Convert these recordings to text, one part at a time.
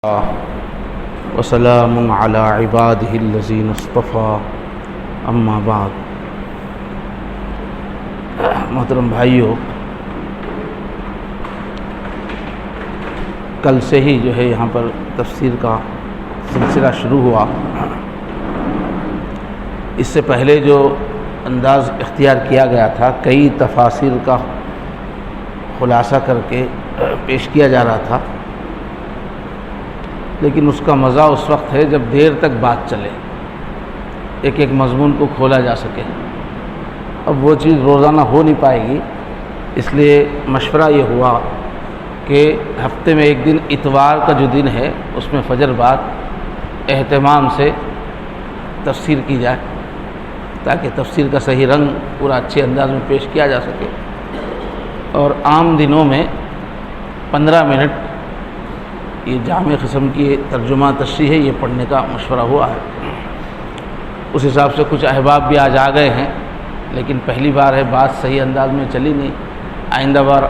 وسلام علی عبادہ الذین اصطفیٰ اما بعد۔ محترم بھائیو، کل سے ہی جو ہے یہاں پر تفسیر کا سلسلہ شروع ہوا۔ اس سے پہلے جو انداز اختیار کیا گیا تھا، کئی تفاسیر کا خلاصہ کر کے پیش کیا جا رہا تھا، لیکن اس کا مزہ اس وقت ہے جب دیر تک بات چلے، ایک ایک مضمون کو کھولا جا سکے۔ اب وہ چیز روزانہ ہو نہیں پائے گی، اس لیے مشورہ یہ ہوا کہ ہفتے میں ایک دن اتوار کا جو دن ہے اس میں فجر بعد اہتمام سے تفسیر کی جائے، تاکہ تفسیر کا صحیح رنگ پورا اچھے انداز میں پیش کیا جا سکے، اور عام دنوں میں 15 منٹ یہ جامع قسم کی ترجمہ تشریح ہے، یہ پڑھنے کا مشورہ ہوا ہے۔ اس حساب سے کچھ احباب بھی آج آ گئے ہیں، لیکن پہلی بار ہے، بات صحیح انداز میں چلی نہیں۔ آئندہ بار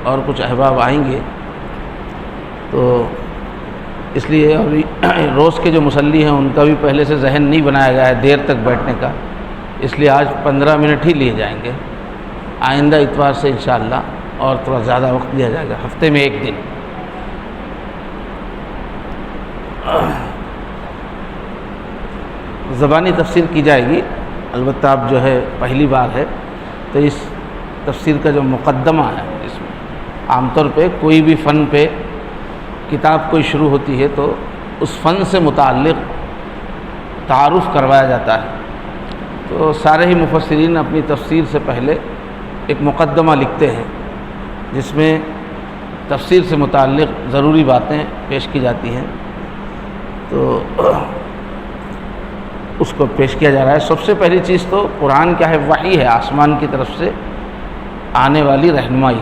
اور کچھ احباب آئیں گے، تو اس لیے روز کے جو مصلی ہیں ان کا بھی پہلے سے ذہن نہیں بنایا گیا ہے دیر تک بیٹھنے کا، اس لیے آج 15 منٹ ہی لیے جائیں گے۔ آئندہ اتوار سے انشاءاللہ اور تھوڑا زیادہ وقت دیا جائے گا، ہفتے میں ایک دن۔ زبانی تفسیر کی جائے گی، البتہ اب جو ہے پہلی بار ہے، تو اس تفسیر کا جو مقدمہ ہے، اس میں عام طور پہ کوئی بھی فن پہ کتاب کوئی شروع ہوتی ہے تو اس فن سے متعلق تعارف کروایا جاتا ہے۔ تو سارے ہی مفسرین اپنی تفسیر سے پہلے ایک مقدمہ لکھتے ہیں، جس میں تفسیر سے متعلق ضروری باتیں پیش کی جاتی ہیں، تو اس کو پیش کیا جا رہا ہے۔ سب سے پہلی چیز تو قرآن کیا ہے؟ وحی ہے، آسمان کی طرف سے آنے والی رہنمائی۔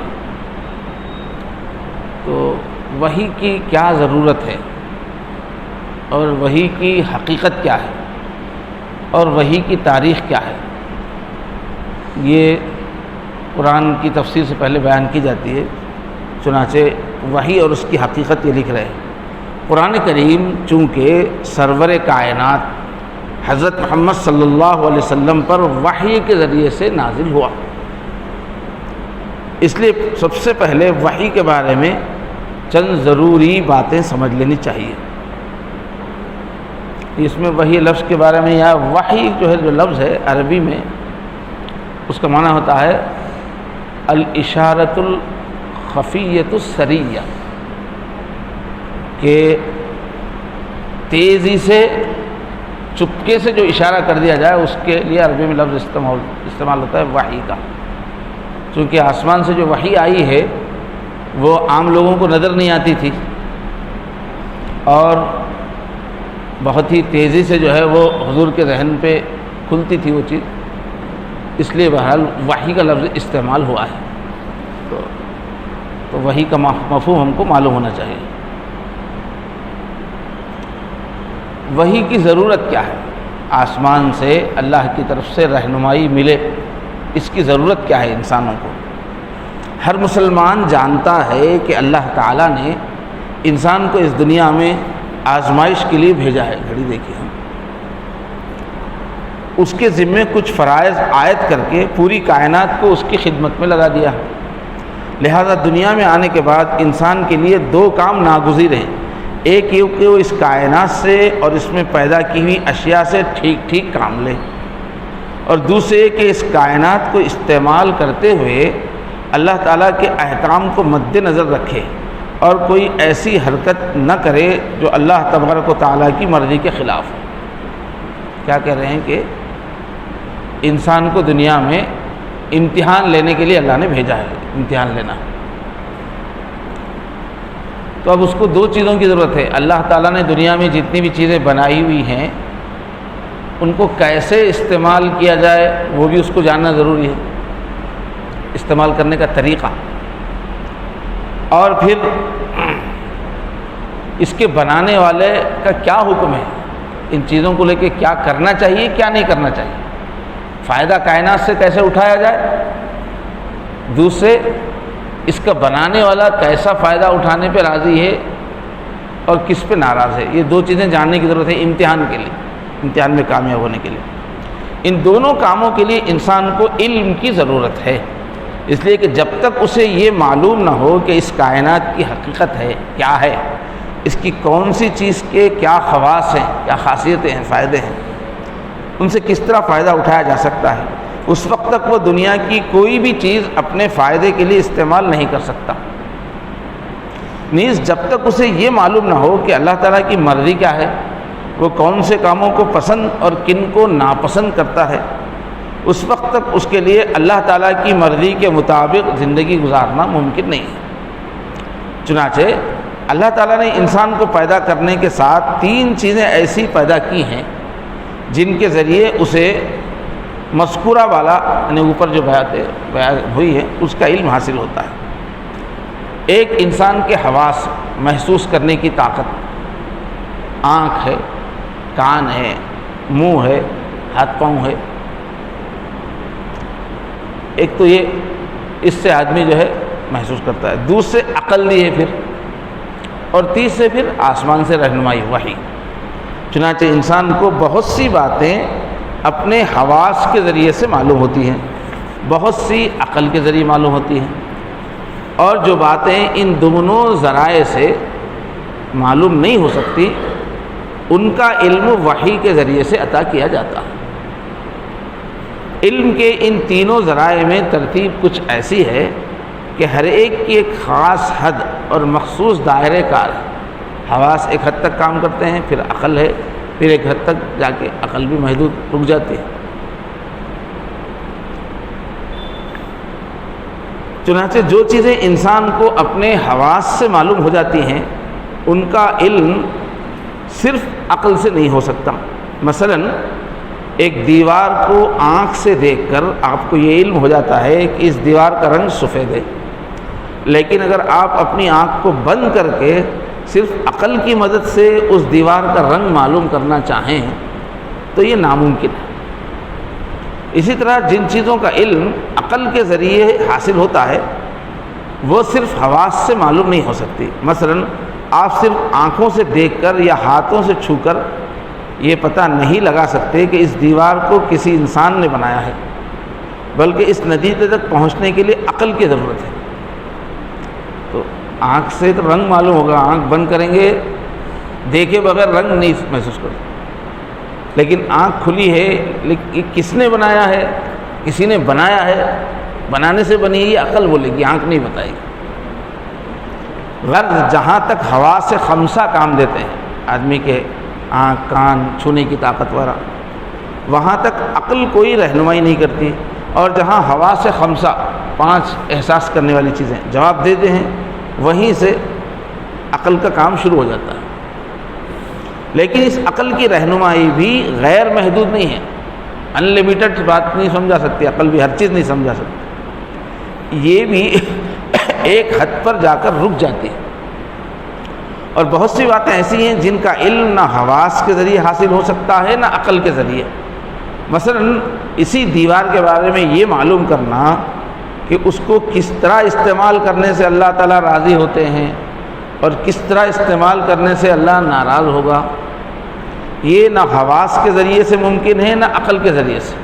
تو وحی کی کیا ضرورت ہے، اور وحی کی حقیقت کیا ہے، اور وحی کی تاریخ کیا ہے، یہ قرآن کی تفسیر سے پہلے بیان کی جاتی ہے۔ چنانچہ وحی اور اس کی حقیقت یہ لکھ رہے ہیں۔ قرآن کریم چونکہ سرور کائنات حضرت محمد صلی اللہ علیہ وسلم پر وحی کے ذریعے سے نازل ہوا، اس لیے سب سے پہلے وحی کے بارے میں چند ضروری باتیں سمجھ لینی چاہیے۔ اس میں وحی لفظ کے بارے میں، یا وحی جو ہے، جو لفظ ہے عربی میں، اس کا معنی ہوتا ہے الاشارۃ الخفیۃ السریہ، کہ تیزی سے، چپکے سے جو اشارہ کر دیا جائے، اس کے لیے عربی میں لفظ استعمال ہوتا ہے وحی کا۔ چونکہ آسمان سے جو وحی آئی ہے وہ عام لوگوں کو نظر نہیں آتی تھی، اور بہت ہی تیزی سے جو ہے وہ حضور کے ذہن پہ کھلتی تھی وہ چیز، اس لیے بہرحال وحی کا لفظ استعمال ہوا ہے۔ تو وحی کا مفہوم ہم کو معلوم ہونا چاہیے۔ وحی کی ضرورت کیا ہے؟ آسمان سے اللہ کی طرف سے رہنمائی ملے، اس کی ضرورت کیا ہے انسانوں کو؟ ہر مسلمان جانتا ہے کہ اللہ تعالیٰ نے انسان کو اس دنیا میں آزمائش کے لیے بھیجا ہے۔ گھڑی دیکھیے، ہم اس کے ذمے کچھ فرائض عائد کر کے پوری کائنات کو اس کی خدمت میں لگا دیا ہے۔ لہذا دنیا میں آنے کے بعد انسان کے لیے دو کام ناگزیر ہیں۔ ایک یہ کہ وہ اس کائنات سے اور اس میں پیدا کی ہوئی اشیاء سے ٹھیک ٹھیک کام لے، اور دوسرے کہ اس کائنات کو استعمال کرتے ہوئے اللہ تعالیٰ کے احکام کو مد نظر رکھے، اور کوئی ایسی حرکت نہ کرے جو اللہ تبارک و تعالیٰ کی مرضی کے خلاف ہو۔ کیا کہہ رہے ہیں کہ انسان کو دنیا میں امتحان لینے کے لیے اللہ نے بھیجا ہے، امتحان لینا۔ تو اب اس کو دو چیزوں کی ضرورت ہے۔ اللہ تعالیٰ نے دنیا میں جتنی بھی چیزیں بنائی ہوئی ہیں، ان کو کیسے استعمال کیا جائے وہ بھی اس کو جاننا ضروری ہے، استعمال کرنے کا طریقہ، اور پھر اس کے بنانے والے کا کیا حکم ہے، ان چیزوں کو لے کے کیا کرنا چاہیے، کیا نہیں کرنا چاہیے، فائدہ کائنات سے کیسے اٹھایا جائے، دوسرے اس کا بنانے والا کیسا فائدہ اٹھانے پہ راضی ہے، اور کس پہ ناراض ہے، یہ دو چیزیں جاننے کی ضرورت ہے امتحان کے لیے، امتحان میں کامیاب ہونے کے لیے۔ ان دونوں کاموں کے لیے انسان کو علم کی ضرورت ہے، اس لیے کہ جب تک اسے یہ معلوم نہ ہو کہ اس کائنات کی حقیقت ہے کیا ہے، اس کی کون سی چیز کے کیا خواص ہیں، کیا خاصیتیں ہیں، فائدے ہیں، ان سے کس طرح فائدہ اٹھایا جا سکتا ہے، اس وقت تک وہ دنیا کی کوئی بھی چیز اپنے فائدے کے لیے استعمال نہیں کر سکتا۔ نیز جب تک اسے یہ معلوم نہ ہو کہ اللہ تعالیٰ کی مرضی کیا ہے، وہ کون سے کاموں کو پسند اور کن کو ناپسند کرتا ہے، اس وقت تک اس کے لیے اللہ تعالیٰ کی مرضی کے مطابق زندگی گزارنا ممکن نہیں ہے۔ چنانچہ اللہ تعالیٰ نے انسان کو پیدا کرنے کے ساتھ 3 چیزیں ایسی پیدا کی ہیں جن کے ذریعے اسے مذکورہ والا یعنی اوپر جو بیان ہوئی ہے اس کا علم حاصل ہوتا ہے۔ ایک انسان کے حواس، محسوس کرنے کی طاقت، آنکھ ہے، کان ہے، منہ ہے، ہاتھ پاؤں ہے۔ ایک تو یہ اس سے آدمی جو ہے محسوس کرتا ہے، دوسرے عقل دی ہے پھر، اور تیسرے پھر آسمان سے رہنمائی وحی۔ چنانچہ انسان کو بہت سی باتیں اپنے حواس کے ذریعے سے معلوم ہوتی ہیں، بہت سی عقل کے ذریعے معلوم ہوتی ہیں، اور جو باتیں ان دونوں ذرائع سے معلوم نہیں ہو سکتی ان کا علم وحی کے ذریعے سے عطا کیا جاتا ہے۔ علم کے ان تینوں ذرائع میں ترتیب کچھ ایسی ہے کہ ہر ایک کی ایک خاص حد اور مخصوص دائرۂ کار ہے۔ حواس ایک حد تک کام کرتے ہیں، پھر عقل ہے، پھر ایک حد تک جا کے عقل بھی محدود رک جاتی ہے۔ چنانچہ جو چیزیں انسان کو اپنے حواس سے معلوم ہو جاتی ہیں ان کا علم صرف عقل سے نہیں ہو سکتا۔ مثلا ایک دیوار کو آنکھ سے دیکھ کر آپ کو یہ علم ہو جاتا ہے کہ اس دیوار کا رنگ سفید ہے، لیکن اگر آپ اپنی آنکھ کو بند کر کے صرف عقل کی مدد سے اس دیوار کا رنگ معلوم کرنا چاہیں تو یہ ناممکن ہے۔ اسی طرح جن چیزوں کا علم عقل کے ذریعے حاصل ہوتا ہے وہ صرف حواس سے معلوم نہیں ہو سکتی۔ مثلا آپ صرف آنکھوں سے دیکھ کر یا ہاتھوں سے چھو کر یہ پتہ نہیں لگا سکتے کہ اس دیوار کو کسی انسان نے بنایا ہے، بلکہ اس نتیجے تک پہنچنے کے لیے عقل کی ضرورت ہے۔ تو آنکھ سے تو رنگ معلوم ہوگا، آنکھ بند کریں گے دیکھے بغیر رنگ نہیں محسوس کرتے، لیکن آنکھ کھلی ہے، لیکن کس نے بنایا ہے؟ کسی نے بنایا ہے، بنانے سے بنی یہ عقل بولے گی، آنکھ نہیں بتائے گی۔ غرض جہاں تک حواس خمسہ کام دیتے ہیں آدمی کے، آنکھ، کان، چھونے کی طاقت وغیرہ، وہاں تک عقل کوئی رہنمائی نہیں کرتی، اور جہاں حواس خمسہ 5 احساس کرنے والی چیزیں جواب دیتے ہیں وہیں سے عقل کا کام شروع ہو جاتا ہے۔ لیکن اس عقل کی رہنمائی بھی غیر محدود نہیں ہے، ان لمیٹڈ بات نہیں سمجھا سکتی، عقل بھی ہر چیز نہیں سمجھا سکتی، یہ بھی ایک حد پر جا کر رک جاتی ہے۔ اور بہت سی باتیں ایسی ہیں جن کا علم نہ حواس کے ذریعے حاصل ہو سکتا ہے نہ عقل کے ذریعے۔ مثلا اسی دیوار کے بارے میں یہ معلوم کرنا کہ اس کو کس طرح استعمال کرنے سے اللہ تعالیٰ راضی ہوتے ہیں اور کس طرح استعمال کرنے سے اللہ ناراض ہوگا، یہ نہ حواس کے ذریعے سے ممکن ہے نہ عقل کے ذریعے سے۔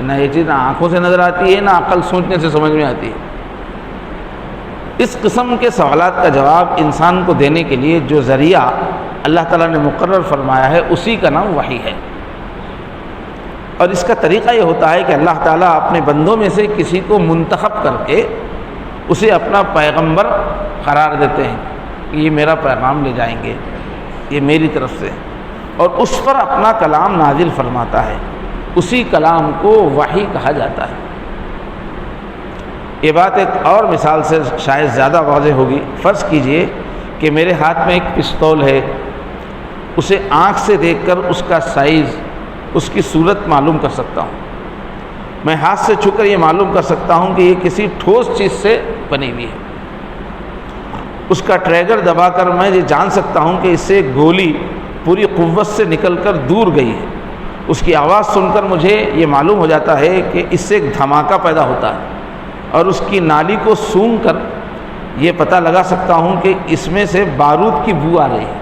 نہ یہ چیز نہ آنکھوں سے نظر آتی ہے نہ عقل سوچنے سے سمجھ میں آتی ہے۔ اس قسم کے سوالات کا جواب انسان کو دینے کے لیے جو ذریعہ اللہ تعالیٰ نے مقرر فرمایا ہے اسی کا نام وحی ہے، اور اس کا طریقہ یہ ہوتا ہے کہ اللہ تعالیٰ اپنے بندوں میں سے کسی کو منتخب کر کے اسے اپنا پیغمبر قرار دیتے ہیں کہ یہ میرا پیغام لے جائیں گے، یہ میری طرف سے، اور اس پر اپنا کلام نازل فرماتا ہے، اسی کلام کو وحی کہا جاتا ہے۔ یہ بات ایک اور مثال سے شاید زیادہ واضح ہوگی۔ فرض کیجئے کہ میرے ہاتھ میں ایک پستول ہے، اسے آنکھ سے دیکھ کر اس کا سائز، اس کی صورت معلوم کر سکتا ہوں، میں ہاتھ سے چھو کر یہ معلوم کر سکتا ہوں کہ یہ کسی ٹھوس چیز سے بنی ہوئی ہے، اس کا ٹریگر دبا کر میں یہ جان سکتا ہوں کہ اس سے گولی پوری قوت سے نکل کر دور گئی ہے، اس کی آواز سن کر مجھے یہ معلوم ہو جاتا ہے کہ اس سے ایک دھماکہ پیدا ہوتا ہے، اور اس کی نالی کو سونگھ کر یہ پتہ لگا سکتا ہوں کہ اس میں سے بارود کی بو آ رہی ہے۔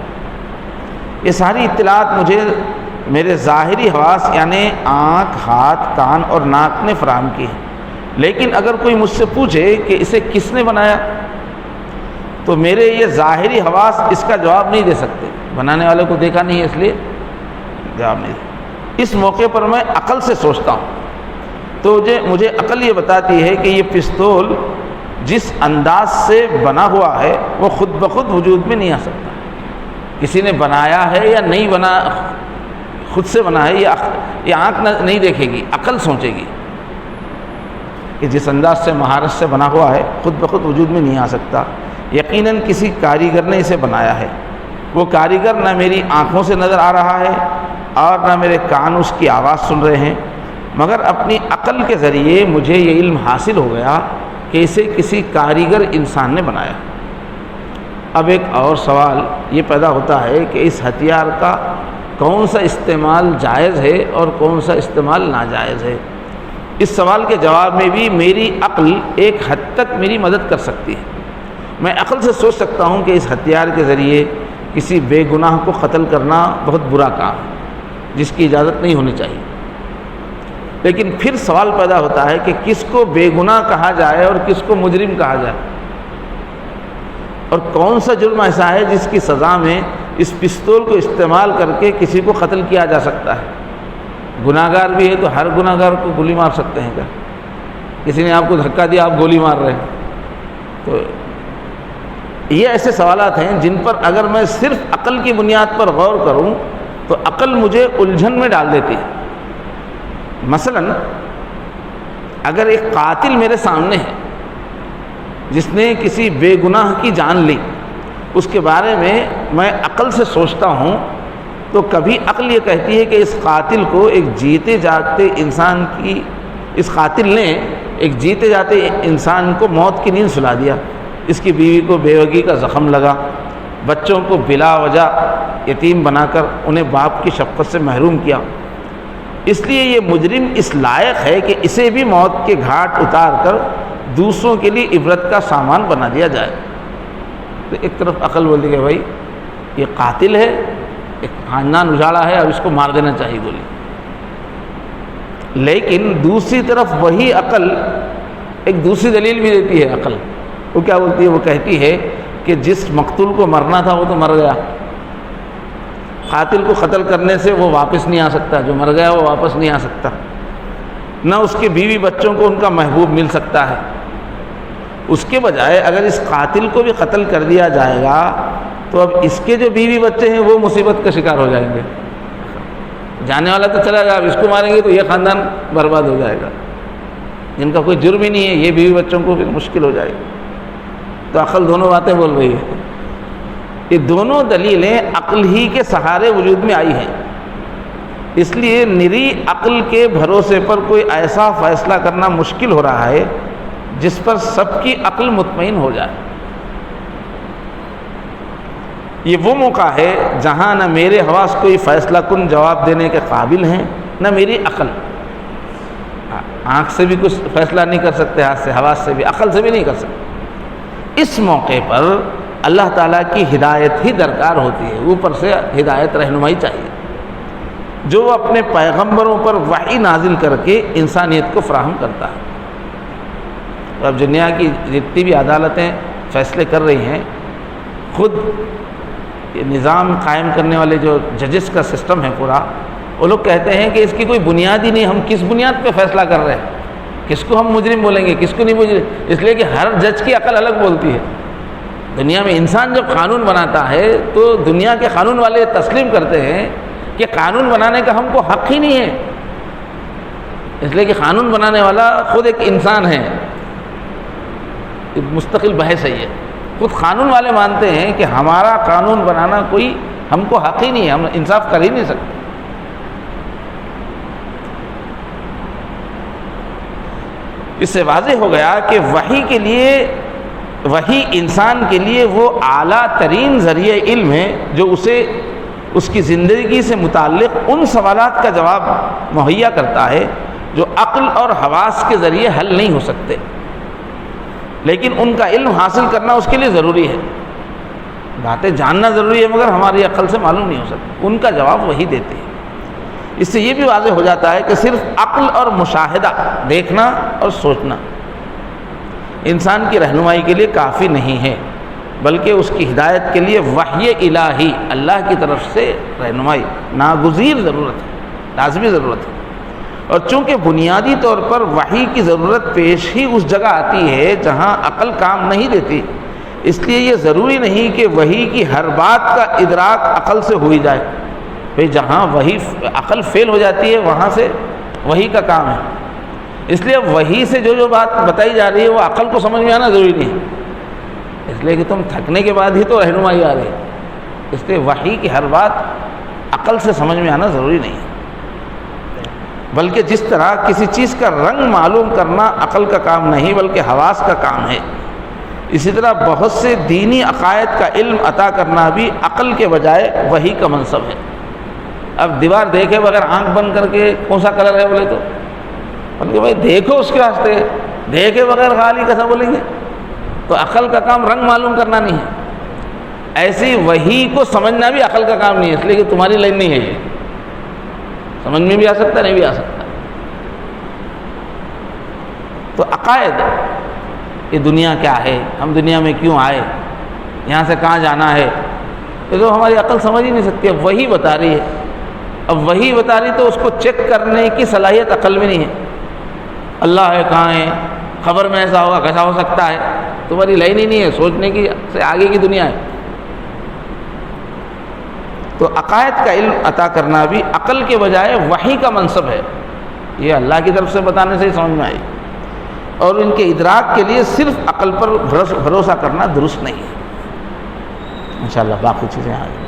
یہ ساری اطلاعات مجھے میرے ظاہری حواس یعنی آنکھ، ہاتھ، کان اور ناک نے فراہم کی ہے۔ لیکن اگر کوئی مجھ سے پوچھے کہ اسے کس نے بنایا تو میرے یہ ظاہری حواس اس کا جواب نہیں دے سکتے، بنانے والے کو دیکھا نہیں ہے اس لیے جواب نہیں دے۔ اس موقع پر میں عقل سے سوچتا ہوں تو مجھے عقل یہ بتاتی ہے کہ یہ پستول جس انداز سے بنا ہوا ہے وہ خود بخود وجود میں نہیں آ سکتا۔ کسی نے بنایا ہے یا نہیں بنا، خود سے بنا ہے، یہ آنکھ نہیں دیکھے گی، عقل سوچے گی کہ جس انداز سے مہارت سے بنا ہوا ہے خود بخود وجود میں نہیں آ سکتا۔ یقیناً کسی کاریگر نے اسے بنایا ہے۔ وہ کاریگر نہ میری آنکھوں سے نظر آ رہا ہے اور نہ میرے کان اس کی آواز سن رہے ہیں، مگر اپنی عقل کے ذریعے مجھے یہ علم حاصل ہو گیا کہ اسے کسی کاریگر انسان نے بنایا۔ اب ایک اور سوال یہ پیدا ہوتا ہے کہ اس ہتھیار کا کون سا استعمال جائز ہے اور کون سا استعمال ناجائز ہے۔ اس سوال کے جواب میں بھی میری عقل ایک حد تک میری مدد کر سکتی ہے۔ میں عقل سے سوچ سکتا ہوں کہ اس ہتھیار کے ذریعے کسی بے گناہ کو قتل کرنا بہت برا کام ہے جس کی اجازت نہیں ہونی چاہیے، لیکن پھر سوال پیدا ہوتا ہے کہ کس کو بے گناہ کہا جائے اور کس کو مجرم کہا جائے، اور کون سا جرم ایسا ہے جس کی سزا میں اس پستول کو استعمال کر کے کسی کو قتل کیا جا سکتا ہے۔ گناہ گار بھی ہے تو ہر گناہ گار کو گولی مار سکتے ہیں کیا؟ کسی نے آپ کو دھکا دیا، آپ گولی مار رہے ہیں، تو یہ ایسے سوالات ہیں جن پر اگر میں صرف عقل کی بنیاد پر غور کروں تو عقل مجھے الجھن میں ڈال دیتی ہے۔ مثلا اگر ایک قاتل میرے سامنے ہے جس نے کسی بے گناہ کی جان لی، اس کے بارے میں عقل سے سوچتا ہوں تو کبھی عقل یہ کہتی ہے کہ اس قاتل کو ایک جیتے جاگتے انسان کی، اس قاتل نے ایک جیتے جاتے انسان کو موت کی نیند سلا دیا، اس کی بیوی کو بیوگی کا زخم لگا، بچوں کو بلا وجہ یتیم بنا کر انہیں باپ کی شفقت سے محروم کیا، اس لیے یہ مجرم اس لائق ہے کہ اسے بھی موت کے گھاٹ اتار کر دوسروں کے لیے عبرت کا سامان بنا دیا جائے۔ تو ایک طرف عقل بولتی کہ بھائی یہ قاتل ہے، ایک خاندان اجاڑا ہے، اب اس کو مار دینا چاہیے گولی، لیکن دوسری طرف وہی عقل ایک دوسری دلیل بھی دیتی ہے۔ عقل وہ کیا بولتی ہے؟ وہ کہتی ہے کہ جس مقتول کو مرنا تھا وہ تو مر گیا، قاتل کو قتل کرنے سے وہ واپس نہیں آ سکتا، جو مر گیا وہ واپس نہیں آ سکتا، نہ اس کے بیوی بچوں کو ان کا محبوب مل سکتا ہے۔ اس کے بجائے اگر اس قاتل کو بھی قتل کر دیا جائے گا تو اب اس کے جو بیوی بچے ہیں وہ مصیبت کا شکار ہو جائیں گے، جانے والا تو چلا گیا، اب اس کو ماریں گے تو یہ خاندان برباد ہو جائے گا، جن کا کوئی جرم ہی نہیں ہے، یہ بیوی بچوں کو پھر مشکل ہو جائے گی۔ تو عقل دونوں باتیں بول رہی ہے۔ یہ دونوں دلیلیں عقل ہی کے سہارے وجود میں آئی ہیں، اس لیے نری عقل کے بھروسے پر کوئی ایسا فیصلہ کرنا مشکل ہو رہا ہے جس پر سب کی عقل مطمئن ہو جائے۔ یہ وہ موقع ہے جہاں نہ میرے حواس کوئی فیصلہ کن جواب دینے کے قابل ہیں، نہ میری عقل۔ آنکھ سے بھی کچھ فیصلہ نہیں کر سکتے، ہاتھ سے، حواس سے بھی، عقل سے بھی نہیں کر سکتے۔ اس موقع پر اللہ تعالیٰ کی ہدایت ہی درکار ہوتی ہے، اوپر سے ہدایت رہنمائی چاہیے، جو اپنے پیغمبروں پر وحی نازل کر کے انسانیت کو فراہم کرتا ہے۔ اب دنیا کی جتنی بھی عدالتیں فیصلے کر رہی ہیں، خود یہ نظام قائم کرنے والے جو ججز کا سسٹم ہے پورا، وہ لوگ کہتے ہیں کہ اس کی کوئی بنیاد ہی نہیں، ہم کس بنیاد پہ فیصلہ کر رہے ہیں، کس کو ہم مجرم بولیں گے، کس کو نہیں مجرم، اس لیے کہ ہر جج کی عقل الگ بولتی ہے۔ دنیا میں انسان جب قانون بناتا ہے تو دنیا کے قانون والے تسلیم کرتے ہیں کہ قانون بنانے کا ہم کو حق ہی نہیں ہے، اس لیے کہ قانون بنانے والا خود ایک انسان ہے۔ مستقل بحث ہے، یہ خود قانون والے مانتے ہیں کہ ہمارا قانون بنانا کوئی ہم کو حق ہی نہیں ہے، ہم انصاف کر ہی نہیں سکتے۔ اس سے واضح ہو گیا کہ وحی انسان کے لیے وہ اعلیٰ ترین ذریعہ علم ہے جو اسے اس کی زندگی سے متعلق ان سوالات کا جواب مہیا کرتا ہے جو عقل اور حواس کے ذریعے حل نہیں ہو سکتے۔ لیکن ان کا علم حاصل کرنا اس کے لیے ضروری ہے. باتیں جاننا ضروری ہے مگر ہماری عقل سے معلوم نہیں ہو سکتی. ان کا جواب وہی دیتے ہیں. اس سے یہ بھی واضح ہو جاتا ہے کہ صرف عقل اور مشاہدہ، دیکھنا اور سوچنا انسان کی رہنمائی کے لیے کافی نہیں ہے، بلکہ اس کی ہدایت کے لیے وحی الہی، اللہ کی طرف سے رہنمائی ناگزیر ضرورت ہے، لازمی ضرورت ہے. اور چونکہ بنیادی طور پر وحی کی ضرورت پیش ہی اس جگہ آتی ہے جہاں عقل کام نہیں دیتی، اس لیے یہ ضروری نہیں کہ وحی کی ہر بات کا ادراک عقل سے ہوئی جائے. بھئی جہاں وحی عقل فیل ہو جاتی ہے وہاں سے وحی کا کام ہے. اس لیے وحی سے جو بات بتائی جا رہی ہے وہ عقل کو سمجھ میں آنا ضروری نہیں ہے، اس لیے کہ تم تھکنے کے بعد ہی تو رہنمائی آ رہی ہے. اس لیے وحی کی ہر بات عقل سے سمجھ میں آنا ضروری نہیں ہے، بلکہ جس طرح کسی چیز کا رنگ معلوم کرنا عقل کا کام نہیں بلکہ حواس کا کام ہے، اسی طرح بہت سے دینی عقائد کا علم عطا کرنا بھی عقل کے بجائے وحی کا منصب ہے. اب دیوار دیکھے بغیر آنکھ بند کر کے کون سا کلر ہے بولے تو بلکہ بھائی دیکھو اس کے واسطے، دیکھے بغیر خالی کیسا بولیں گے؟ تو عقل کا کام رنگ معلوم کرنا نہیں ہے. ایسی وحی کو سمجھنا بھی عقل کا کام نہیں ہے، اس لیے کہ تمہاری لائن نہیں ہے. یہ سمجھ میں بھی آ سکتا نہیں بھی آ سکتا. تو عقائد، یہ دنیا کیا ہے، ہم دنیا میں کیوں آئے، یہاں سے کہاں جانا ہے، یہ تو ہماری عقل سمجھ ہی نہیں سکتی. اب وہی بتا رہی ہے، اب وہی بتا رہی تو اس کو چیک کرنے کی صلاحیت عقل میں نہیں ہے. اللہ ہے کہاں ہے، خبر میں ایسا ہوگا کیسا ہو سکتا ہے، تمہاری لائن ہی نہیں ہے، سوچنے کی سے آگے کی دنیا ہے. تو عقائد کا علم عطا کرنا بھی عقل کے بجائے وحی کا منصب ہے. یہ اللہ کی طرف سے بتانے سے ہی سمجھ میں آئی، اور ان کے ادراک کے لیے صرف عقل پر بھروسہ کرنا درست نہیں ہے. انشاءاللہ باقی چیزیں آگے.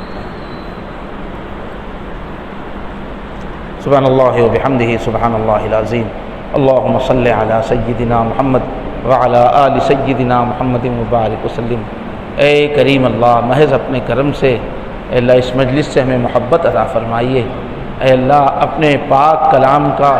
سبحان اللہ و بحمدہ سبحان اللہ العظیم. اللہم صلی علی سیدنا محمد وعلی آل سیدنا محمد مبارک وسلم. اے کریم اللہ، محض اپنے کرم سے اے اللہ اس مجلس سے ہمیں محبت عطا فرمائیے. اے اللہ اپنے پاک کلام کا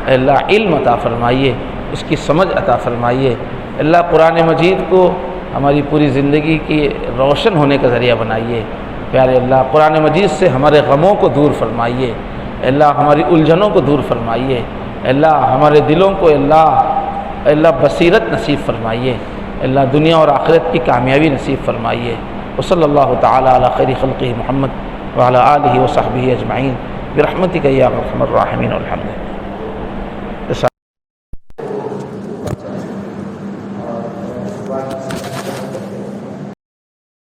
اے اللہ علم عطا فرمائیے، اس کی سمجھ عطا فرمائیے. اللہ قرآن مجید کو ہماری پوری زندگی کی روشن ہونے کا ذریعہ بنائیے. پیارے اللہ قرآن مجید سے ہمارے غموں کو دور فرمائیے. اللہ ہماری الجھنوں کو دور فرمائیے. اللہ ہمارے دلوں کو اللہ بصیرت نصیب فرمائیے. اللہ دنیا اور آخرت کی کامیابی نصیب فرمائیے. وصلی اللہ تعالی علی خیر خلقہ محمد وعلی آلہ وصحبہ اجمعین برحمتک یا ارحم الراحمین. والحمد للہ.